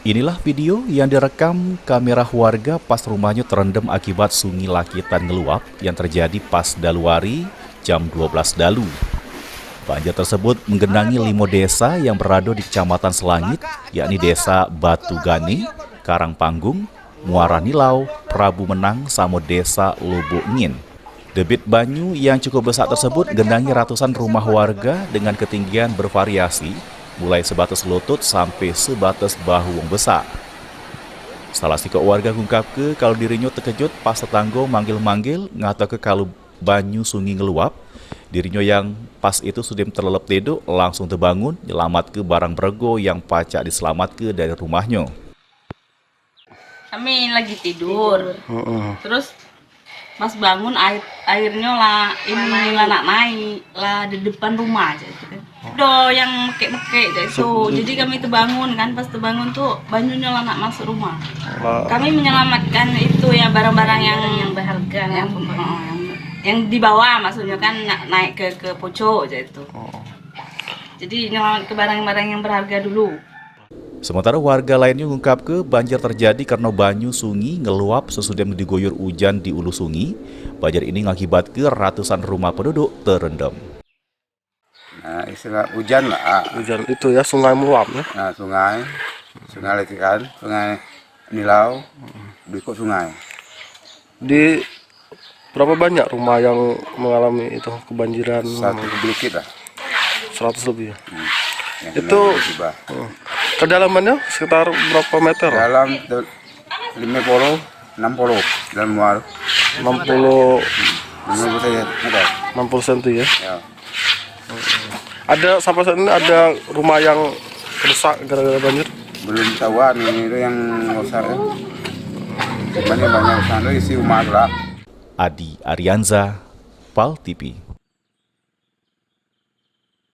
Inilah video yang direkam kamera warga pas rumahnya terendam akibat sungai Lakitan ngeluap yang terjadi pas Daluari jam 12 Dalu. Banjir tersebut menggenangi 5 desa yang berada di Kecamatan Selangit, yakni Desa Batu Gani, Karangpanggung, Muara Nilau, Prabu Menang, sama Desa Lubuk Ngin. Debit banyu yang cukup besar tersebut genangi ratusan rumah warga dengan ketinggian bervariasi, mulai sebatas lutut sampai sebatas bahu yang besar. Salah satu warga ngungkap kalau dirinya terkejut pas tetangga manggil-manggil ngata kalau banyu sungai ngeluap. Dirinya yang pas itu sudah terlelap tidur langsung terbangun nyelamat barang bergo yang pacak diselamat dari rumahnya. Kami lagi tidur. Terus pas bangun airnya lah ini lah nak naik lah di depan rumah aja gitu kan. Udah yang mekek-mekek itu. Jadi kami terbangun kan, pas terbangun tuh banyunya lah nak masuk rumah. Kami menyelamatkan itu ya barang-barang yang berharga yang di bawah, maksudnya kan naik ke pojok aja itu. Jadi nyelamat ke barang-barang yang berharga dulu. Sementara warga lainnya mengungkap banjir terjadi karena banyu sungai ngeluap sesudah diguyur hujan di ulu sungai. Banjir ini mengakibatkan ratusan rumah penduduk terendam. Nah, istilah hujan lah. Hujan itu ya, sungai meluap ya. Nah, sungai Lakitan, sungai Nilau, ikut sungai. Di berapa banyak rumah yang mengalami itu kebanjiran? 1 sedikit lah. 100 lebih ya. Itu kedalamannya sekitar berapa meter? dalam 50, 60 dalam muar 60 60 cm ya. ya. Ada sampai saat ini ada rumah yang rusak gara-gara banjir? Belum tahuan ini itu yang besar ya. Banyak besar isi rumah lah. Adi Arianza, PAL TV.